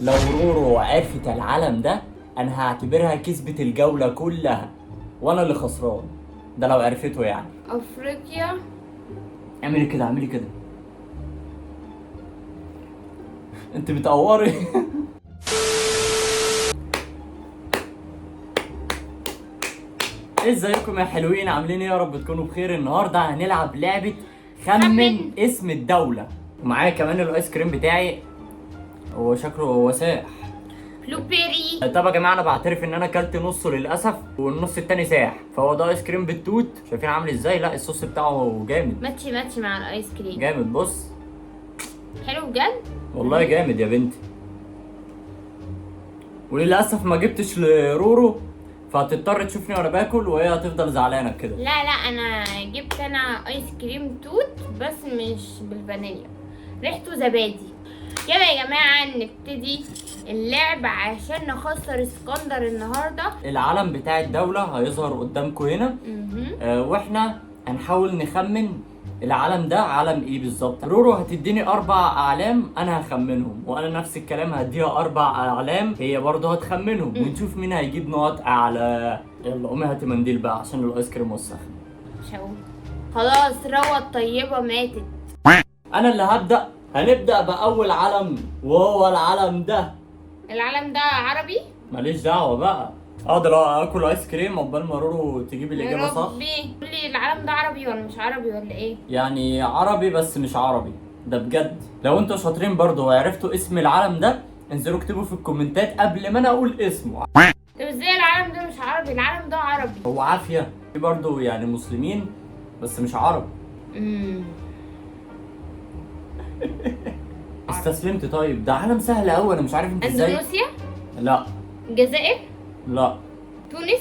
لو رورو عرفت العلم ده انا هعتبرها كسبت الجولة كلها وانا اللي خسران. ده لو عرفته يعني. افريقيا. اعملي كده اعملي كده. انت بتقوري. ازيكم يا حلوين، عاملين ايه؟ يا رب تكونوا بخير. النهارده هنلعب لعبة خمن اسم الدولة، ومعايا كمان الايس كريم بتاعي. هو شكله وساح. بلو بيري. طب يا جماعه انا بعترف ان انا اكلت نصه للاسف والنص التاني ساح، فهو ده ايس كريم بالتوت. شايفين عامل ازاي؟ لا الصوص بتاعه جامد ماتشي مع الايس كريم. جامد. بص حلو بجد والله جامد يا بنتي. وللاسف ما جبتش لرورو، فهتضطر تشوفني وانا باكل وهي هتفضل زعلانه كده. لا انا جبت ايس كريم توت بس مش بالفانيليا، ريحته زبادي. يلا يا جماعه نبتدي اللعب عشان نخسر اسكندر النهارده. العلم بتاع الدوله هيظهر قدامكم هنا. واحنا هنحاول نخمن العلم ده علم ايه بالظبط. رورو هتديني 4 اعلام انا هخمنهم، وانا نفس الكلام هديها 4 اعلام هي برضه هتخمنهم، ونشوف مين هيجيب نقط اعلى. يلا قومي هاتي منديل بقى عشان الايس كريم وسخ. مش هقول. خلاص روى الطيبه ماتت. انا اللي هبدا. هنبدا باول علم وهو العلم ده. العلم ده عربي؟ ماليش دعوه بقى، اقدر اكل ايس كريم عقبال ما رورو تجيب الاجابه صح. قول لي العلم ده عربي ولا مش عربي ولا ايه؟ يعني عربي بس مش عربي، ده بجد. لو انتوا شاطرين برضه وعرفتوا اسم العلم ده انزلوا اكتبوا في الكومنتات قبل ما انا اقول اسمه. طب ازاي العلم ده مش عربي؟ العلم ده عربي. هو عافيه في برضه يعني مسلمين بس مش عرب. استسلمت. طيب ده علم سهل قوي، انا مش عارف انت ازاي. اندونيسيا؟ لا. الجزائر؟ لا. تونس؟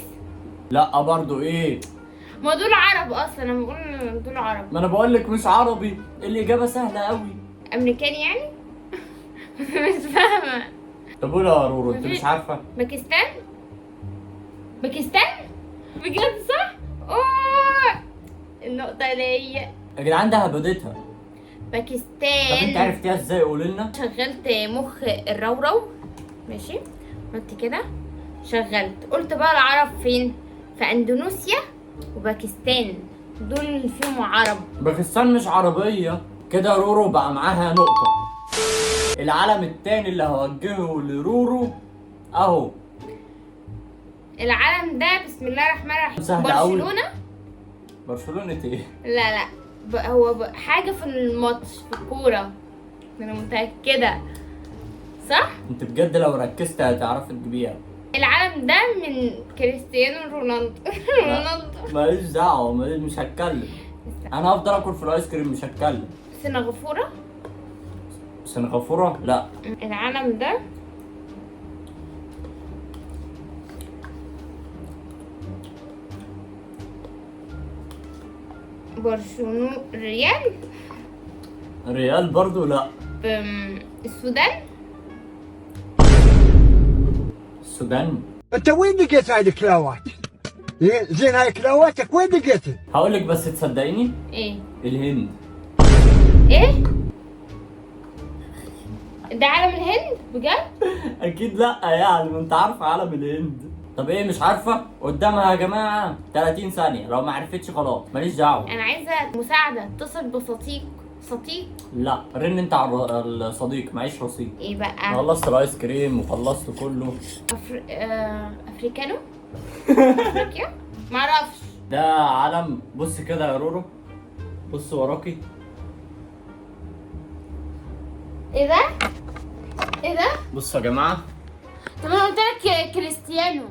لا برضه ايه. ما دول عرب اصلا، انا بقول دول عرب. ما انا بقول لك مش عربي، الاجابه سهله قوي. امريكاني يعني؟ مش فاهمه. طب قول يا رورو، انت مش عارفه. باكستان؟ باكستان؟ بجد صح؟ اوه النقطة ليا. يا جدعان ده هبدتها. باكستان. طب انت عرفتيها ازاي؟ قولي لنا. شغلت مخ الرورو، ماشي، قلت كده، شغلت قلت بقى العرب فين؟ في اندونيسيا وباكستان، دول فيهم عرب. باكستان مش عربيه. كده رورو بقى معاها نقطه. العلم التاني اللي هوجهه لرورو اهو. العلم ده بسم الله الرحمن الرحيم سهل أوي. برشلونة؟ برشلونه ايه؟ لا هو حاجة في الماتش في الكورة، انا متأكدة. صح؟ انت بجد لو ركزت هتعرفي تجيبيها. العلم ده من كريستيانو رونالدو. رونالدو. ماليش دعوه، مش هتكلم. انا هفضل اكل في الايس كريم مش هتكلم. سنغافورة؟ سنغافوره؟ لا. العلم ده برشلونة. ريال؟ ريال برضو؟ لا. السودان؟ السودان؟ انت وين لقيت هاي الكلاوات؟ زين هاي كلاواتك وين لقيتها؟ هقول لك بس تصدقيني. ايه؟ الهند. ايه؟ ده علم الهند بجد؟ اكيد لا، يعني ما انت عارفه علم الهند. طب ايه مش عارفه؟ قدامها يا جماعه 30 ثانيه، لو ما عرفتش خلاص ماليش دعوه. انا عايزه مساعده، اتصل بصديق. صديق؟ لا رن انت على الصديق، معيش رصيد. ايه بقى؟ خلصت الايس كريم وخلصت كله. افريكانو؟ افريقيا؟ معرفش. ده علم. بص كده يا رورو، بص وراكي. ايه ده؟ ايه ده؟ بص يا جماعه، طب انا قلت لك كريستيانو.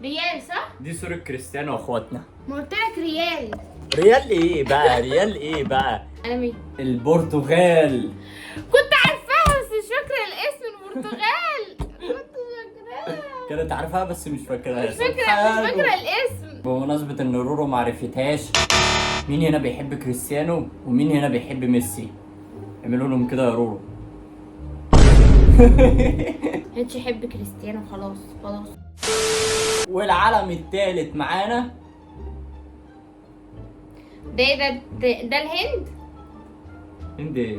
ريال صح؟ دي صورة كريستيانو واخواتنا. ما قلت لك ريال. ريال ايه بقى؟ ريال ايه بقى؟ انا مين؟ البرتغال. كنت عارفاها بس مش فاكره الاسم. البرتغال. كنت فاكراها. كانت عارفها بس مش فاكراها. مش فاكره الاسم. بمناسبة ان رورو معرفتهاش، مين هنا بيحب كريستيانو ومين هنا بيحب ميسي؟ اعملوا لهم كده يا رورو. محدش يحب كريستيانو. خلاص. والعلم الثالث معانا. ده الهند. هند ايه؟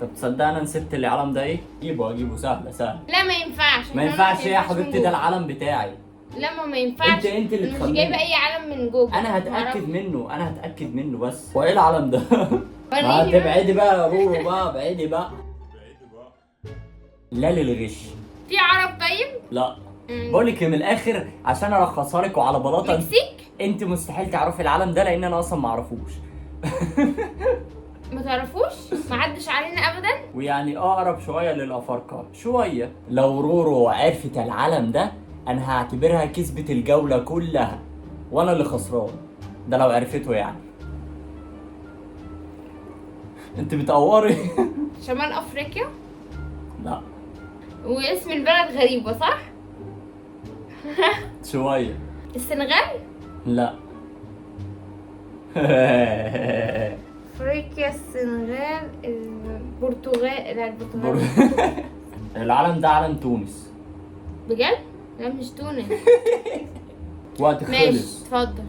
طب تصدق انا نسيت العلم ده ايه؟ اجيبه سهله سهله. لا ما ينفعش. ما ينفعش يا حبيبتي، ده العلم بتاعي. لا ما ينفعش. انت اللي مش تخمني. جايبه اي علم من جوجل. انا هتاكد منه بس. هو ايه العلم ده؟ وريني بقى. ابعدي بقى يا رورو بقى، ابعدي بقى. لا للغش. في عرب طيب؟ لا. بقول لك من الاخر عشان ارخصها لك وعلى بلاطه. مكسيك؟ انت مستحيل تعرفي العلم ده لان انا اصلا ما اعرفوش. ما تعرفوش؟ ما عدش علينا ابدا. ويعني اقرب شويه للافارقه شويه. لو رورو عرفت العلم ده انا هعتبرها كسبت الجوله كلها وانا اللي خسران. ده لو عرفته يعني. انت بتقوري. شمال افريقيا؟ لا. واسم البلد غريبه صح؟ شويه. السنغال؟ لا. افريقيا، السنغال، البرتغال. لا البرتغال. العلم ده علم تونس. بجد؟ لا مش تونس. وقت ماشي خلص. اتفضل.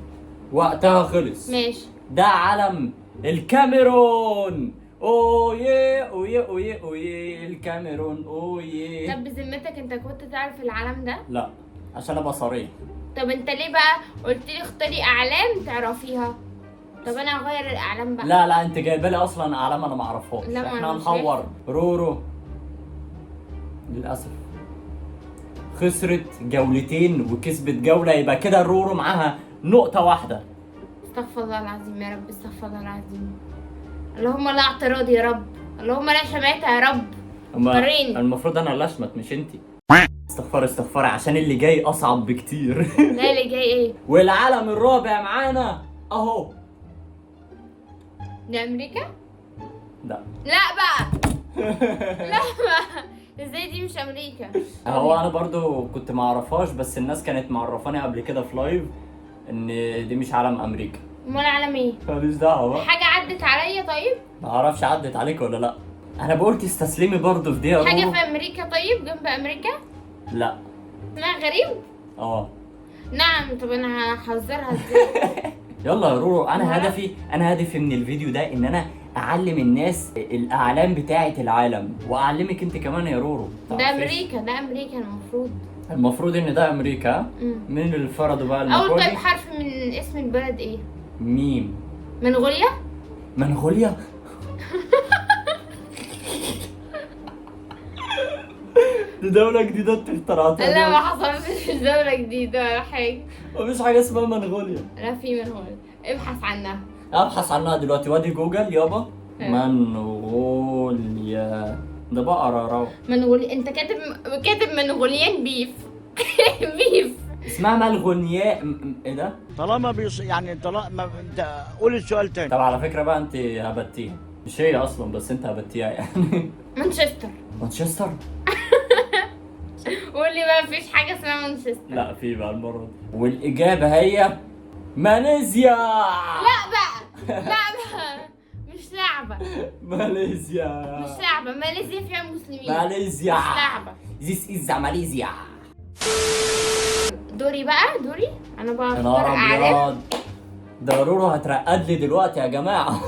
وقتها خلص. ماشي. ده علم الكاميرون. اويه اويه اويه اويه الكاميرون اويه. طب بذمتك انت كنت تعرف العلم ده؟ لا عشان ابقى صريح. طب انت ليه بقى قلت لي اختاري اعلام تعرفيها؟ طب انا هغير الاعلام بقى. لا انت جايبه لي اصلا اعلام انا ما اعرفهاش. لا، ما احنا أنا مش هنحور. رورو للاسف خسرت جولتين وكسبت جوله، يبقى كده رورو معاها نقطه واحده. استغفر الله العظيم يا رب، استغفر الله العظيم. اللهم لا اعتراض يا رب، اللهم لا شماتة يا رب. وريني. المفروض انا اللي اشمت مش انتي. استغفري عشان اللي جاي اصعب بكتير. لا اللي جاي ايه؟ والعلم الرابع معانا اهو. ده امريكا؟ لا. لا بقى. لا بقى. ازاي دي مش امريكا؟ هو انا برضو كنت ما اعرفهاش، بس الناس كانت معرفاني قبل كده في لايف ان دي مش علم امريكا. امال علم ايه؟ ماليش دعوه بقى. حاجه عدت عليا طيب؟ ما اعرفش عدت عليك ولا لا. انا بقول تستسلمي برضو في دي يا حاجه رورو. في امريكا طيب جنب امريكا؟ لا. اسمها غريب؟ اه. نعم. طب انا هحذرها ازاي؟ يلا يا رورو، انا لا. هدفي من الفيديو ده ان انا اعلم الناس الاعلام بتاعه العالم، واعلمك انت كمان يا رورو. ده امريكا، ده امريكا المفروض ان ده امريكا. مين اللي فرضوا بقى المقولة؟ اول طيب حرف من اسم البلد ايه؟ ميم. منغوليا؟ منغوليا؟ دي دولة جديدة انت اخترعتها. لا ما حصلتش دولة جديدة ولا حاجة. مفيش حاجة اسمها منغوليا. لا في منغوليا، ابحث عنها. ابحث عنها دلوقتي، وادي جوجل يابا. منغوليا. ده بقرة يا راو. منغوليا. انت كاتب منغوليان بيف. بيف. اسمها ملغونيا. ايه ده؟ طالما يعني طالما انت قول السؤال تاني. طب على فكرة بقى انت هبتيها، مش هي اصلا بس انت هبتيها يعني. مانشستر. مانشستر؟ قول لي بقى مفيش حاجة اسمها مانشستر. لا في بقى المرة دي. والإجابة هي ماليزيا. لا بقى. لا بقى. مش لعبة. ماليزيا. مش لعبة. ماليزيا فيها مسلمين. ماليزيا. مش لعبة. This is ماليزيا. دوري بقى، دوري. انا بقى يا اختار نهار اعلام. أبيض. ده رورو هترقد لي دلوقتي يا جماعة.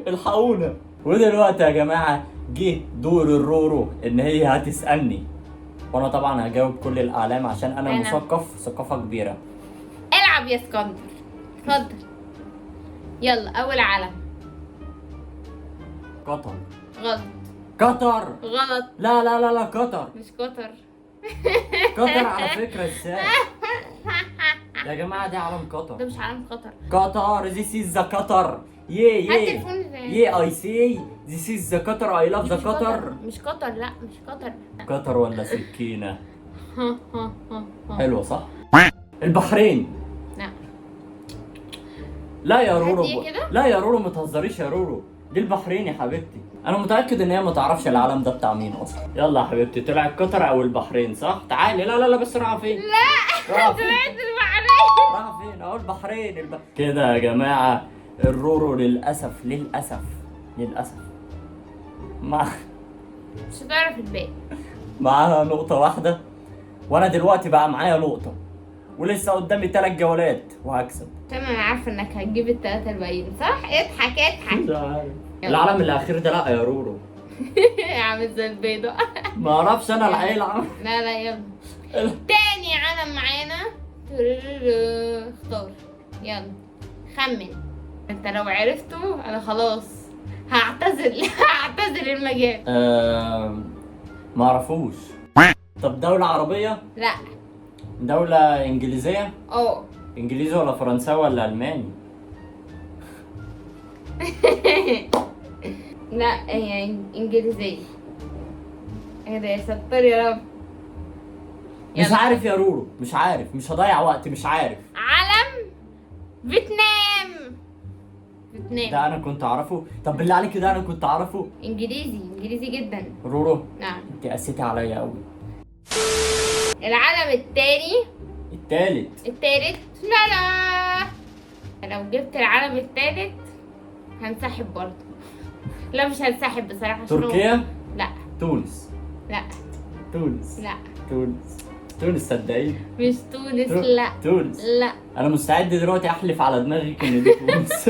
الحقونا. ودلوقتي يا جماعة جه دور الرورو ان هي هتسألني، وانا طبعا هجاوب كل الاعلام عشان انا مثقف ثقافة كبيرة. العب يا اسكندر. اتفضل. يلا اول علم. قطر. غلط. قطر. غلط. لا قطر. مش قطر. قطر على فكرة ازاي؟ يا جماعة دي علم قطر. ده مش علم قطر. قطر. This is the قطر. Yeah. هات تليفون ازاي؟ Yeah I say this is the قطر. I love the مش قطر. مش قطر. لا مش قطر. قطر ولا سكينة؟ حلوة صح؟ البحرين. لا. لا يا رورو. هدي كده؟ لا يا رورو ما تهزريش يا رورو. دي البحرين يا حبيبتي. انا متاكد ان هي ما تعرفش العالم ده بتاع مين اصلا. يلا يا حبيبتي طلعت قطر او البحرين صح؟ تعالي. لا بس رايحه فين؟ لا. رايحه فين؟ طلعت البحرين. رايحه فين؟ اهو البحرين. كده يا جماعه الرورو للاسف مش هتعرف الباقي. معاها نقطه واحده، وانا دلوقتي بقى معايا نقطه، ولسه قدامي 3 جولات وهكسب. تمام. انا عارفه انك هتجيب ال3 الباقيين صح؟ اضحك. مش عارف. العالم الاخير ده لا يا رورو. عامل زي البيضة. ما اعرفش انا العيل عم. لا لا يلا. تاني علم معانا. اختار. يلا خمن. انت لو عرفته انا خلاص هعتزل المجال. ما اعرفوش. طب دولة عربية؟ لا. دولة انجليزية؟ اه. انجليزي ولا فرنساوي ولا الماني؟ لا هي انجليزية. ايه ده يا ستار يا رب. مش يلا. عارف يا رورو، مش عارف، مش هضيع وقت، مش عارف. علم فيتنام. فيتنام. ده انا كنت اعرفه. طب بالله عليك ده انا كنت اعرفه. انجليزي جدا. رورو نعم. انت قسيتي عليا قوي. العلم التاني. التالت. لا لا. لو جبت العلم التالت هنسحب برضه. لا مش هنسحب بصراحة. عشان تركيا؟ لا. تونس؟ لا. تونس؟ لا. تونس صدقيني. مش تونس. لا. تونس. لا. انا مستعد دلوقتي احلف على دماغك ان دي تونس.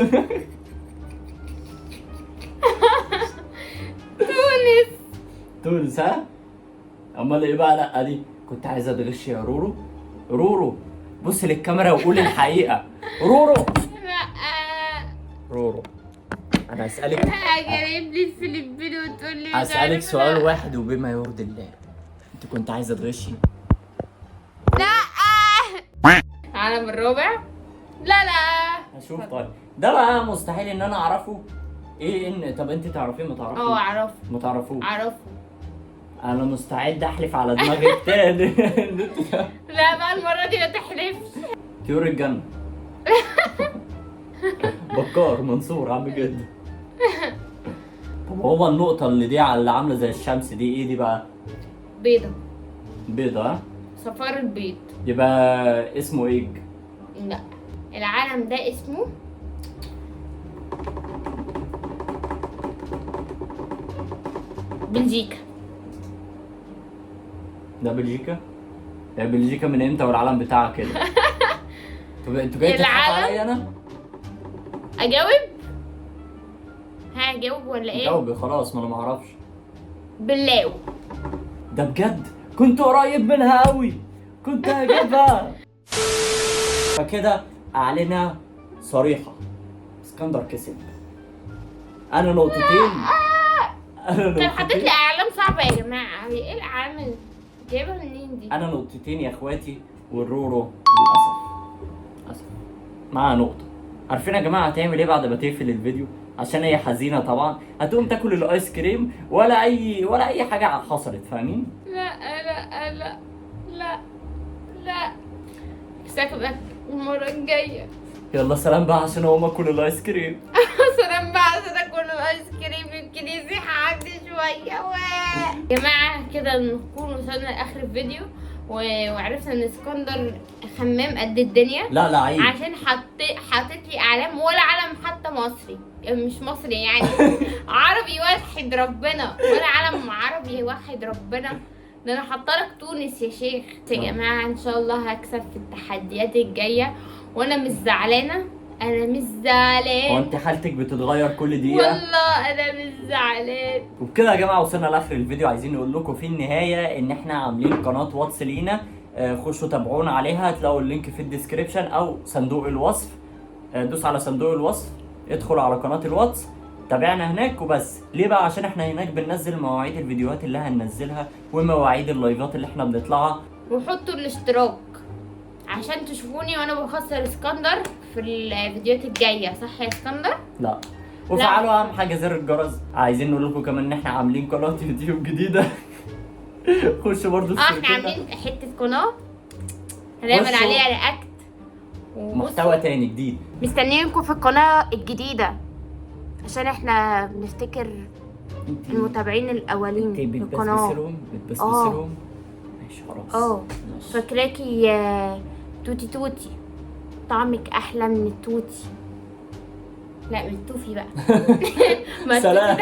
تونس ها؟ امال ايه بقى لا دي؟ كنت عايزه اتغش يا رورو بص للكاميرا وقول الحقيقه. رورو انا هسألك جايب لي الفلبين وتقول لي هسألك سؤال واحد وبما يرضي الله. انت كنت عايزه تغشي؟ لا. العالم الرابع. لا. هشوف. طيب ده بقى مستحيل ان انا اعرفه. ايه ان طب انت تعرفيه ما تعرفوش؟ اعرفه. ما تعرفوش؟ اعرفه. انا مستعد احلف على دماغك تاني. لا بقى المره دي ما تحلفش. طيور الجنة. بكار منصور عم جد. طب هو النقطة اللي عاملة زي الشمس دي ايه دي بقى؟ بيضة ها؟ صفار البيض. يبقى اسمه ايه؟ لا العالم ده اسمه بلجيكا. ده بلجيكا؟ هي بلجيكا من امتى والعالم بتاعها كده؟ طب انتوا جايين تضحكوا عليا انا؟ اجاوب؟ هجاوب ولا ايه؟ جاوبي خلاص ما انا ما اعرفش. بلاو. ده بجد؟ كنت قريب منها قوي، كنت هجيبها. فكده اعلنها صريحة، اسكندر كسب. انا نقطتين. طب حطيت لي اعلام صعبة يا جماعة. هي ايه الاعلام اللي جايبها منين دي؟ انا نقطتين يا اخواتي والرورو للاسف معاها نقطة. عارفين يا جماعة هتعمل ايه بعد ما تقفل الفيديو؟ عشان هي حزينة طبعا، هتقوم تاكل الايس كريم ولا اي حاجة حصلت، فاهمين؟ لا ساكبك المرة الجاية. يلا سلام بقى عشان اقوم اكل الايس كريم. سلام بقى عشان اكل الايس كريم الانجليزي هعدي شوية. يا جماعة كده نكون وصلنا لاخر الفيديو وعرفنا ان اسكندر خمام قد الدنيا. لا عيب. عشان حاطط لي اعلام ولا علم حتى مصري، يعني مش مصري يعني عربي يوحد ربنا، ولا علم عربي يوحد ربنا. ده انا حاطلك تونس يا شيخ. يا جماعه ان شاء الله هكسب في التحديات الجايه وانا مش زعلانه. هو انت حالتك بتتغير كل دقيقه؟ والله انا مش زعلان. وبكده يا جماعه وصلنا لاخر الفيديو. عايزين نقول لكم في النهايه ان احنا عاملين قناه واتس لينا، خشوا تابعونا عليها، هتلاقوا اللينك في الديسكريبشن او صندوق الوصف. دوس على صندوق الوصف، ادخلوا على قناه الواتس، تابعنا هناك وبس. ليه بقى؟ عشان احنا هناك بننزل مواعيد الفيديوهات اللي هننزلها ومواعيد اللايفات اللي احنا بنطلعها. وحطوا الاشتراك عشان تشوفوني وانا بخسر اسكندر في الفيديوهات الجايه، صح يا اسكندر؟ لا. وفعلوا اهم حاجه زر الجرس. عايزين نقول لكم كمان ان احنا عاملين قناه يوتيوب جديده. خشوا برضو احنا عاملين حته قناه هنعمل عليها رياكت محتوى تاني جديد. مستنيينكم في القناه الجديده عشان احنا بنفتكر المتابعين الاولين في القناه. بتبسبسلهم ماشي خلاص. فاكراكي يا توتي طعمك احلى من التوتي. لا من التوفي بقى. سلام.